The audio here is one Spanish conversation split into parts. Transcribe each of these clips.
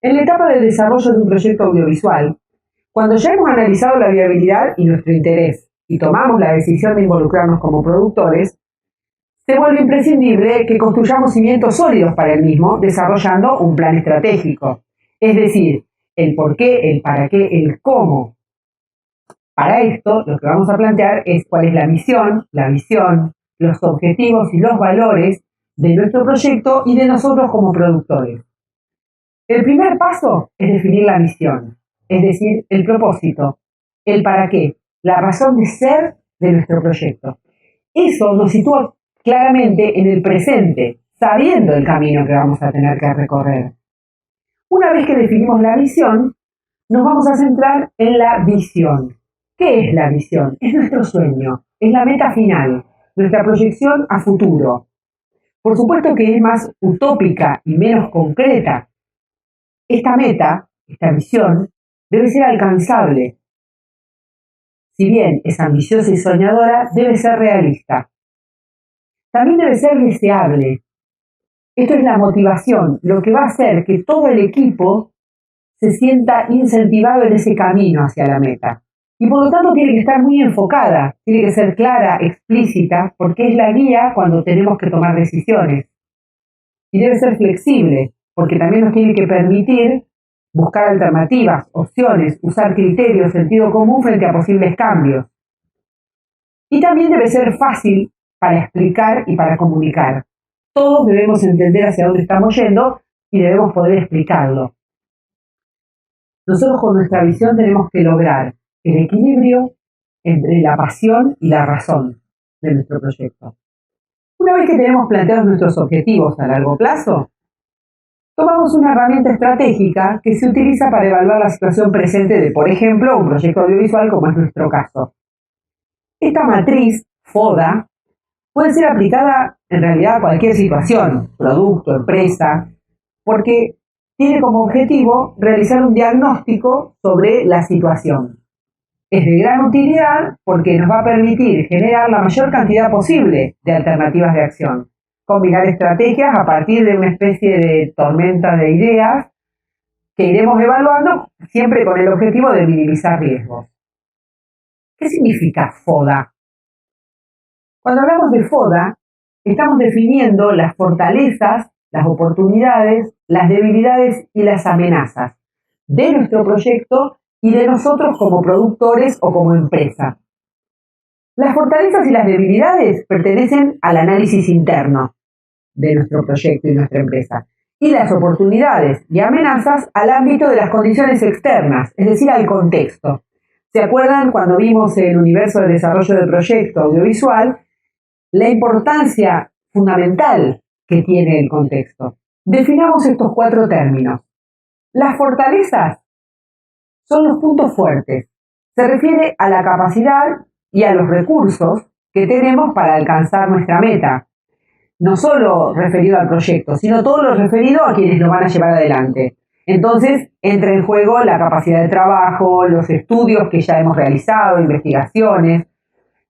En la etapa de desarrollo de un proyecto audiovisual, cuando ya hemos analizado la viabilidad y nuestro interés y tomamos la decisión de involucrarnos como productores, se vuelve imprescindible que construyamos cimientos sólidos para el mismo, desarrollando un plan estratégico. Es decir, el por qué, el para qué, el cómo. Para esto, lo que vamos a plantear es cuál es la misión, la visión, los objetivos y los valores de nuestro proyecto y de nosotros como productores. El primer paso es definir la misión, es decir, el propósito, el para qué, la razón de ser de nuestro proyecto. Eso nos sitúa claramente en el presente, sabiendo el camino que vamos a tener que recorrer. Una vez que definimos la misión, nos vamos a centrar en la visión. ¿Qué es la visión? Es nuestro sueño, es la meta final, nuestra proyección a futuro. Por supuesto que es más utópica y menos concreta. Esta meta, esta visión, debe ser alcanzable. Si bien es ambiciosa y soñadora, debe ser realista. También debe ser deseable. Esto es la motivación, lo que va a hacer que todo el equipo se sienta incentivado en ese camino hacia la meta. Y por lo tanto tiene que estar muy enfocada, tiene que ser clara, explícita, porque es la guía cuando tenemos que tomar decisiones. Y debe ser flexible, porque también nos tiene que permitir buscar alternativas, opciones, usar criterios, sentido común frente a posibles cambios. Y también debe ser fácil para explicar y para comunicar. Todos debemos entender hacia dónde estamos yendo y debemos poder explicarlo. Nosotros con nuestra visión tenemos que lograr el equilibrio entre la pasión y la razón de nuestro proyecto. Una vez que tenemos planteados nuestros objetivos a largo plazo, tomamos una herramienta estratégica que se utiliza para evaluar la situación presente de, por ejemplo, un proyecto audiovisual como es nuestro caso. Esta matriz, FODA, puede ser aplicada en realidad a cualquier situación, producto, empresa, porque tiene como objetivo realizar un diagnóstico sobre la situación. Es de gran utilidad porque nos va a permitir generar la mayor cantidad posible de alternativas de acción, combinar estrategias a partir de una especie de tormenta de ideas que iremos evaluando siempre con el objetivo de minimizar riesgos. ¿Qué significa FODA? Cuando hablamos de FODA, estamos definiendo las fortalezas, las oportunidades, las debilidades y las amenazas de nuestro proyecto y de nosotros como productores o como empresa. Las fortalezas y las debilidades pertenecen al análisis interno de nuestro proyecto y nuestra empresa, y las oportunidades y amenazas al ámbito de las condiciones externas, es decir, al contexto. ¿Se acuerdan cuando vimos el universo de desarrollo del proyecto audiovisual? La importancia fundamental que tiene el contexto. Definamos estos 4 términos. Las fortalezas son los puntos fuertes. Se refiere a la capacidad y a los recursos que tenemos para alcanzar nuestra meta. No solo referido al proyecto, sino todo lo referido a quienes lo van a llevar adelante. Entonces entra en juego la capacidad de trabajo, los estudios que ya hemos realizado, investigaciones,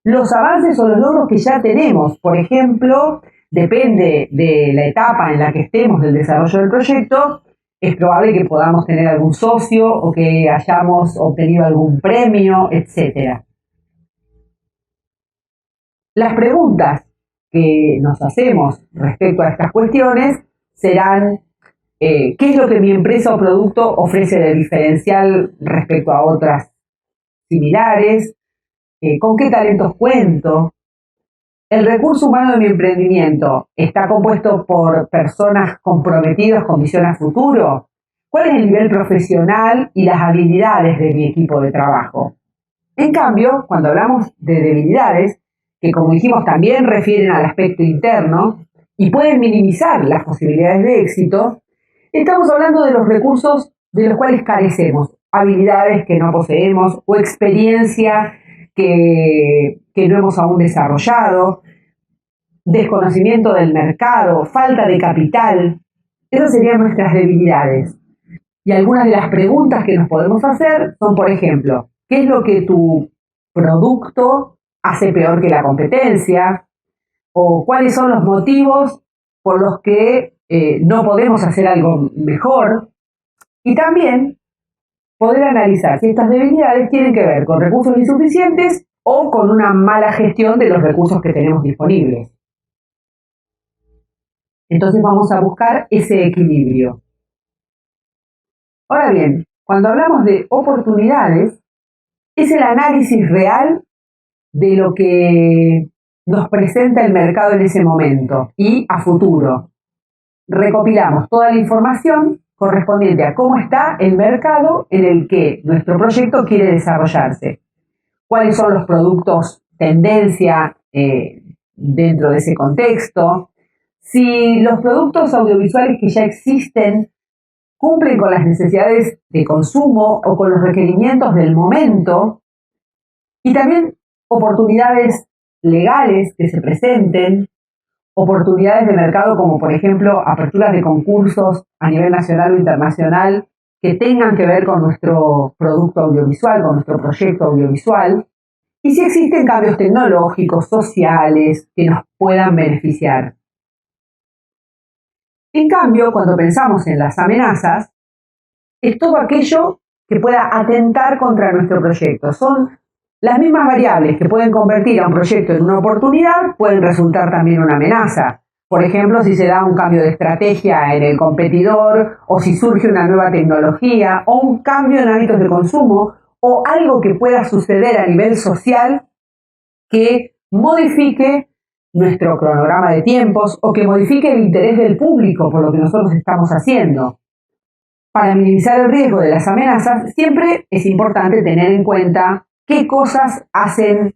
los avances o los logros que ya tenemos. Por ejemplo, depende de la etapa en la que estemos del desarrollo del proyecto, es probable que podamos tener algún socio o que hayamos obtenido algún premio, etc. Las preguntas que nos hacemos respecto a estas cuestiones serán ¿qué es lo que mi empresa o producto ofrece de diferencial respecto a otras similares? ¿Con qué talentos cuento? ¿El recurso humano de mi emprendimiento está compuesto por personas comprometidas con visión a futuro? ¿Cuál es el nivel profesional y las habilidades de mi equipo de trabajo? En cambio, cuando hablamos de debilidades, que como dijimos también refieren al aspecto interno y pueden minimizar las posibilidades de éxito, estamos hablando de los recursos de los cuales carecemos, habilidades que no poseemos o experiencia que no hemos aún desarrollado, desconocimiento del mercado, falta de capital. Esas serían nuestras debilidades. Y algunas de las preguntas que nos podemos hacer son, por ejemplo, ¿qué es lo que tu producto hace peor que la competencia? ¿O cuáles son los motivos por los que no podemos hacer algo mejor? Y también poder analizar si estas debilidades tienen que ver con recursos insuficientes o con una mala gestión de los recursos que tenemos disponibles. Entonces vamos a buscar ese equilibrio. Ahora bien, cuando hablamos de oportunidades, es el análisis real de lo que nos presenta el mercado en ese momento y a futuro. Recopilamos toda la información correspondiente a cómo está el mercado en el que nuestro proyecto quiere desarrollarse. Cuáles son los productos tendencia dentro de ese contexto. Si los productos audiovisuales que ya existen cumplen con las necesidades de consumo o con los requerimientos del momento. Y también oportunidades legales que se presenten, oportunidades de mercado como por ejemplo aperturas de concursos a nivel nacional o internacional que tengan que ver con nuestro producto audiovisual, con nuestro proyecto audiovisual, y si existen cambios tecnológicos, sociales, que nos puedan beneficiar. En cambio, cuando pensamos en las amenazas, es todo aquello que pueda atentar contra nuestro proyecto. Son las mismas variables que pueden convertir a un proyecto en una oportunidad, pueden resultar también una amenaza. Por ejemplo, si se da un cambio de estrategia en el competidor, o si surge una nueva tecnología, o un cambio en hábitos de consumo, o algo que pueda suceder a nivel social que modifique nuestro cronograma de tiempos o que modifique el interés del público por lo que nosotros estamos haciendo. Para minimizar el riesgo de las amenazas, siempre es importante tener en cuenta qué cosas hacen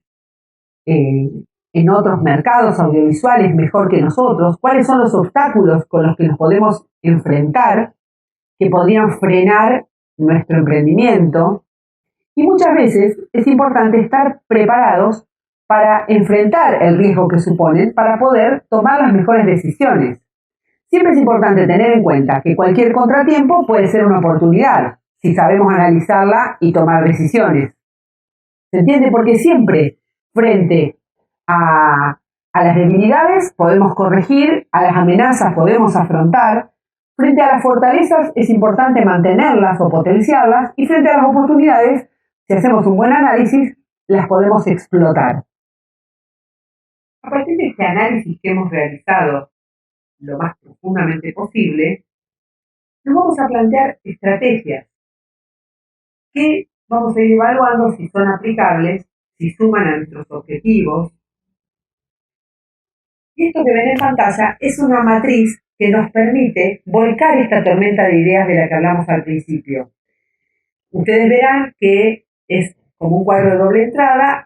en otros mercados audiovisuales mejor que nosotros, cuáles son los obstáculos con los que nos podemos enfrentar que podrían frenar nuestro emprendimiento. Y muchas veces es importante estar preparados para enfrentar el riesgo que suponen para poder tomar las mejores decisiones. Siempre es importante tener en cuenta que cualquier contratiempo puede ser una oportunidad si sabemos analizarla y tomar decisiones. ¿Se entiende? Porque siempre frente a las debilidades podemos corregir, a las amenazas podemos afrontar, frente a las fortalezas es importante mantenerlas o potenciarlas y frente a las oportunidades, si hacemos un buen análisis, las podemos explotar. A partir de este análisis que hemos realizado lo más profundamente posible, nos vamos a plantear estrategias que vamos a ir evaluando si son aplicables, si suman a nuestros objetivos. Y esto que ven en pantalla es una matriz que nos permite volcar esta tormenta de ideas de la que hablamos al principio. Ustedes verán que es como un cuadro de doble entrada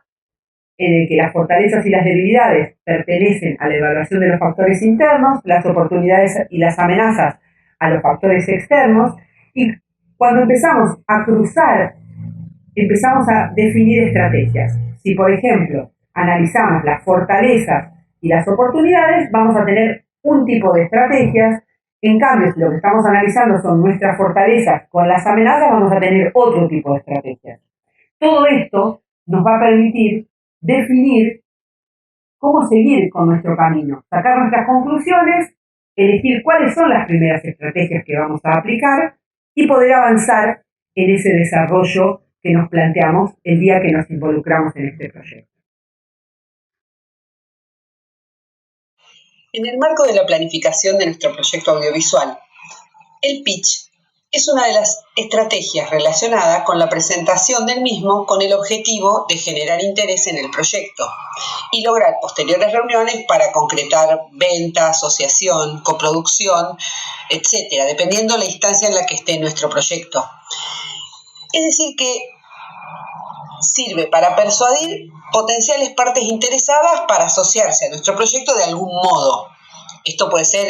en el que las fortalezas y las debilidades pertenecen a la evaluación de los factores internos, las oportunidades y las amenazas a los factores externos, y cuando empezamos a cruzar, empezamos a definir estrategias. Si, por ejemplo, analizamos las fortalezas y las oportunidades, vamos a tener un tipo de estrategias. En cambio, si lo que estamos analizando son nuestras fortalezas con las amenazas, vamos a tener otro tipo de estrategias. Todo esto nos va a permitir definir cómo seguir con nuestro camino, sacar nuestras conclusiones, elegir cuáles son las primeras estrategias que vamos a aplicar y poder avanzar en ese desarrollo que nos planteamos el día que nos involucramos en este proyecto. En el marco de la planificación de nuestro proyecto audiovisual, el pitch es una de las estrategias relacionadas con la presentación del mismo con el objetivo de generar interés en el proyecto y lograr posteriores reuniones para concretar venta, asociación, coproducción, etc., dependiendo la instancia en la que esté nuestro proyecto. Es decir, que sirve para persuadir potenciales partes interesadas para asociarse a nuestro proyecto de algún modo. Esto puede ser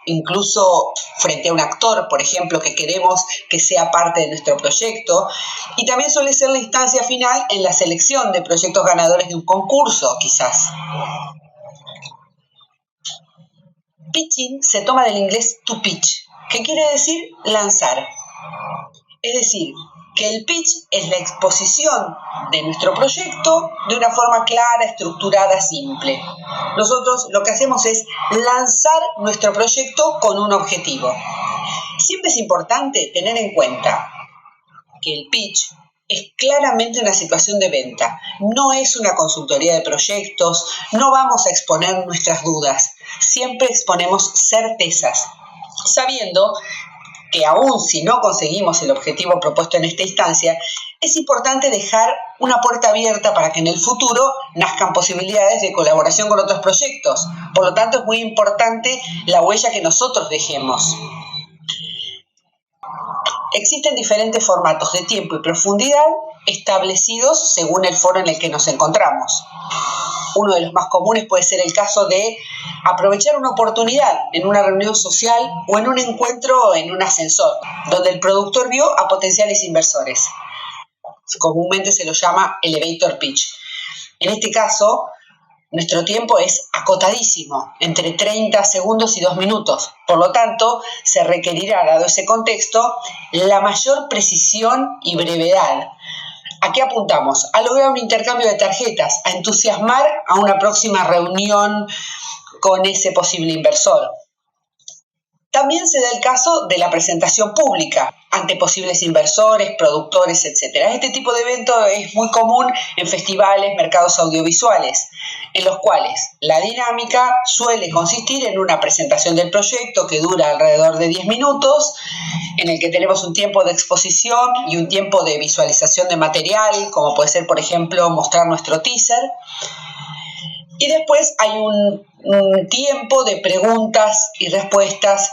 incluso frente a un actor, por ejemplo, que queremos que sea parte de nuestro proyecto, y también suele ser la instancia final en la selección de proyectos ganadores de un concurso, quizás. Pitching se toma del inglés to pitch, que quiere decir lanzar. Es decir, que el pitch es la exposición de nuestro proyecto de una forma clara, estructurada, simple. Nosotros lo que hacemos es lanzar nuestro proyecto con un objetivo. Siempre es importante tener en cuenta que el pitch es claramente una situación de venta, no es una consultoría de proyectos, no vamos a exponer nuestras dudas, siempre exponemos certezas, sabiendo que aún si no conseguimos el objetivo propuesto en esta instancia, es importante dejar una puerta abierta para que en el futuro nazcan posibilidades de colaboración con otros proyectos. Por lo tanto, es muy importante la huella que nosotros dejemos. Existen diferentes formatos de tiempo y profundidad establecidos según el foro en el que nos encontramos. Uno de los más comunes puede ser el caso de aprovechar una oportunidad en una reunión social o en un encuentro en un ascensor, donde el productor vio a potenciales inversores. Comúnmente se lo llama elevator pitch. En este caso, nuestro tiempo es acotadísimo, entre 30 segundos y 2 minutos. Por lo tanto, se requerirá, dado ese contexto, la mayor precisión y brevedad. ¿A qué apuntamos? A lograr un intercambio de tarjetas, a entusiasmar a una próxima reunión con ese posible inversor. También se da el caso de la presentación pública ante posibles inversores, productores, etc. Este tipo de evento es muy común en festivales, mercados audiovisuales, en los cuales la dinámica suele consistir en una presentación del proyecto que dura alrededor de 10 minutos, en el que tenemos un tiempo de exposición y un tiempo de visualización de material, como puede ser, por ejemplo, mostrar nuestro teaser. Y después hay un tiempo de preguntas y respuestas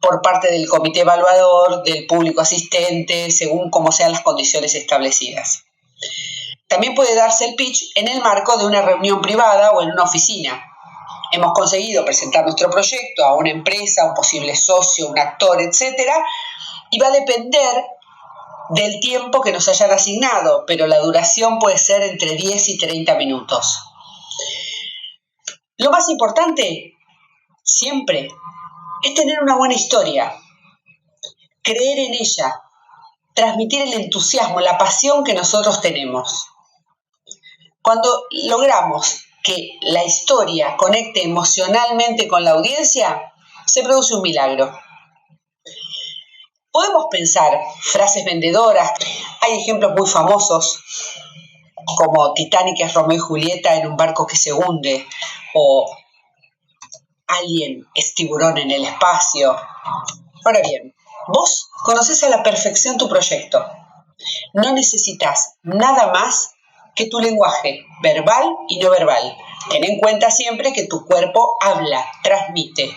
por parte del comité evaluador, del público asistente, según como sean las condiciones establecidas. También puede darse el pitch en el marco de una reunión privada o en una oficina. Hemos conseguido presentar nuestro proyecto a una empresa, a un posible socio, un actor, etc. Y va a depender del tiempo que nos hayan asignado, pero la duración puede ser entre 10 y 30 minutos. Lo más importante, siempre, es tener una buena historia, creer en ella, transmitir el entusiasmo, la pasión que nosotros tenemos. Cuando logramos que la historia conecte emocionalmente con la audiencia, se produce un milagro. Podemos pensar frases vendedoras, hay ejemplos muy famosos, como Titanic es Romeo y Julieta en un barco que se hunde, o Alien es tiburón en el espacio. Ahora bien, vos conocés a la perfección tu proyecto. No necesitas nada más que tu lenguaje, verbal y no verbal. Ten en cuenta siempre que tu cuerpo habla, transmite.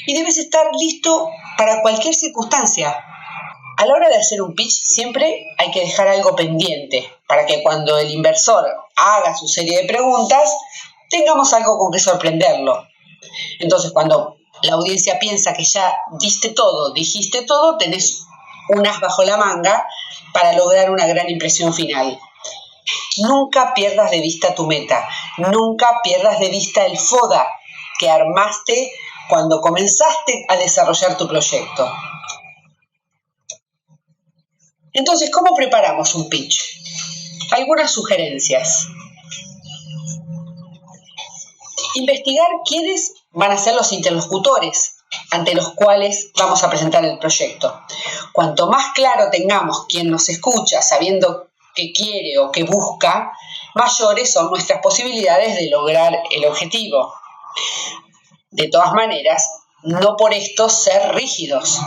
Y debes estar listo para cualquier circunstancia. A la hora de hacer un pitch siempre hay que dejar algo pendiente para que cuando el inversor haga su serie de preguntas tengamos algo con que sorprenderlo. Entonces, cuando la audiencia piensa que ya diste todo, dijiste todo, tenés un as bajo la manga para lograr una gran impresión final. Nunca pierdas de vista tu meta, nunca pierdas de vista el FODA que armaste cuando comenzaste a desarrollar tu proyecto. Entonces, ¿cómo preparamos un pitch? Algunas sugerencias. Investigar quiénes van a ser los interlocutores ante los cuales vamos a presentar el proyecto. Cuanto más claro tengamos quién nos escucha, sabiendo qué quiere o qué busca, mayores son nuestras posibilidades de lograr el objetivo. De todas maneras, no por esto ser rígidos.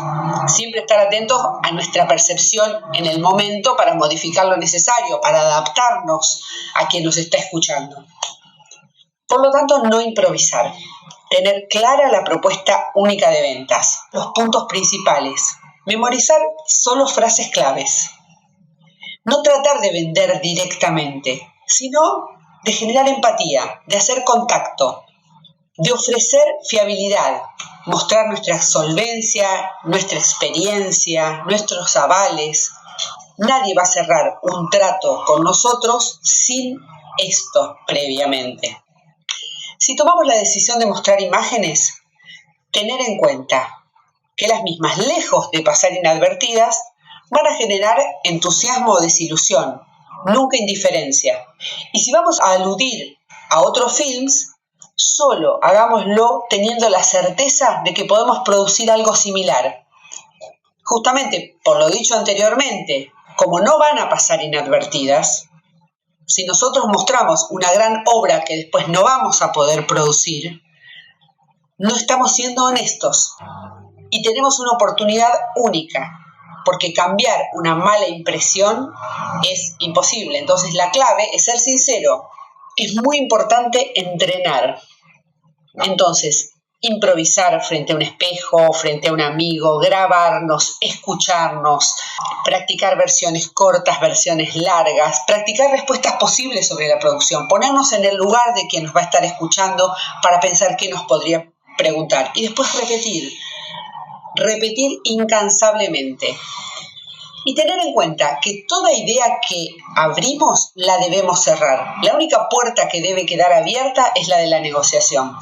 Siempre estar atentos a nuestra percepción en el momento para modificar lo necesario, para adaptarnos a quien nos está escuchando. Por lo tanto, no improvisar. Tener clara la propuesta única de ventas. Los puntos principales. Memorizar solo frases claves. No tratar de vender directamente, sino de generar empatía, de hacer contacto, de ofrecer fiabilidad, mostrar nuestra solvencia, nuestra experiencia, nuestros avales. Nadie va a cerrar un trato con nosotros sin esto previamente. Si tomamos la decisión de mostrar imágenes, tener en cuenta que las mismas, lejos de pasar inadvertidas, van a generar entusiasmo o desilusión, nunca indiferencia. Y si vamos a aludir a otros films, solo hagámoslo teniendo la certeza de que podemos producir algo similar, Justamente por lo dicho anteriormente, como no van a pasar inadvertidas, si nosotros mostramos una gran obra que después no vamos a poder producir, no estamos siendo honestos y tenemos una oportunidad única, porque cambiar una mala impresión es imposible. Entonces la clave es ser sincero. Es muy importante entrenar. Entonces, improvisar frente a un espejo, frente a un amigo, grabarnos, escucharnos, practicar versiones cortas, versiones largas, practicar respuestas posibles sobre la producción, ponernos en el lugar de quien nos va a estar escuchando para pensar qué nos podría preguntar y después repetir incansablemente. Y tener en cuenta que toda idea que abrimos la debemos cerrar. La única puerta que debe quedar abierta es la de la negociación.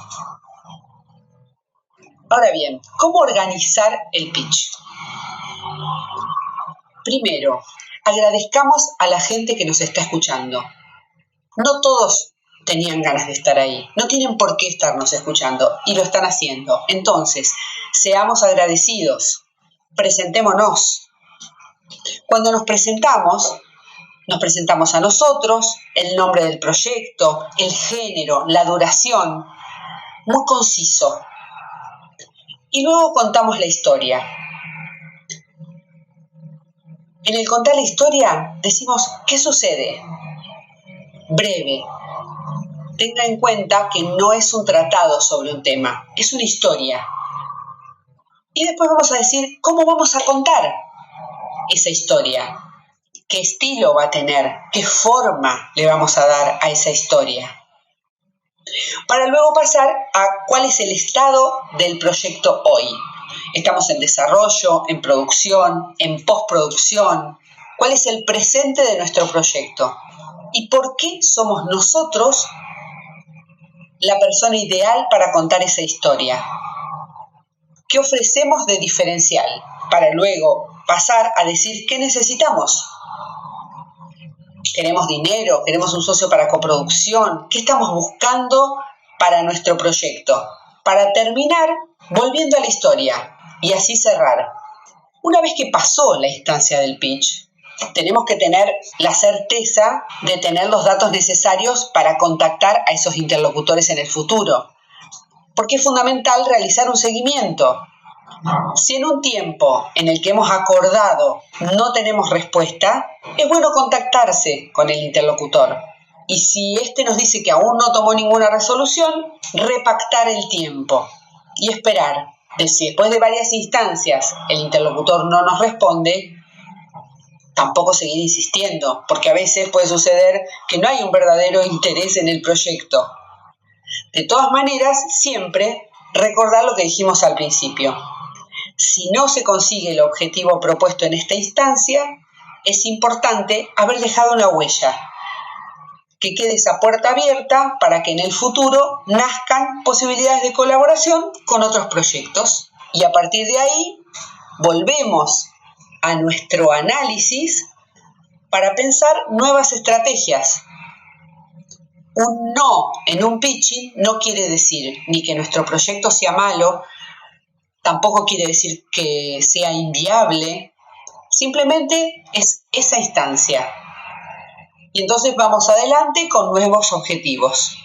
Ahora bien, ¿cómo organizar el pitch? Primero, agradezcamos a la gente que nos está escuchando. No todos tenían ganas de estar ahí, no tienen por qué estarnos escuchando y lo están haciendo. Entonces, seamos agradecidos, presentémonos. Cuando nos presentamos a nosotros, el nombre del proyecto, el género, la duración, muy conciso. Y luego contamos la historia. En el contar la historia decimos ¿qué sucede? Breve. Tenga en cuenta que no es un tratado sobre un tema, es una historia. Y después vamos a decir cómo vamos a contar esa historia, qué estilo va a tener, qué forma le vamos a dar a esa historia. Para luego pasar a cuál es el estado del proyecto hoy. Estamos en desarrollo, en producción, en postproducción. ¿Cuál es el presente de nuestro proyecto? ¿Y por qué somos nosotros la persona ideal para contar esa historia? ¿Qué ofrecemos de diferencial? Para luego pasar a decir qué necesitamos. ¿Queremos dinero? ¿Queremos un socio para coproducción? ¿Qué estamos buscando para nuestro proyecto? Para terminar, volviendo a la historia y así cerrar. Una vez que pasó la instancia del pitch, tenemos que tener la certeza de tener los datos necesarios para contactar a esos interlocutores en el futuro. Porque es fundamental realizar un seguimiento. Si en un tiempo en el que hemos acordado no tenemos respuesta, es bueno contactarse con el interlocutor. Y si éste nos dice que aún no tomó ninguna resolución, repactar el tiempo y esperar. Si después de varias instancias el interlocutor no nos responde, tampoco seguir insistiendo, porque a veces puede suceder que no hay un verdadero interés en el proyecto. De todas maneras, siempre recordar lo que dijimos al principio. Si no se consigue el objetivo propuesto en esta instancia, es importante haber dejado una huella, que quede esa puerta abierta para que en el futuro nazcan posibilidades de colaboración con otros proyectos. Y a partir de ahí, volvemos a nuestro análisis para pensar nuevas estrategias. Un no en un pitching no quiere decir ni que nuestro proyecto sea malo, tampoco quiere decir que sea inviable, simplemente es esa instancia. Y entonces vamos adelante con nuevos objetivos.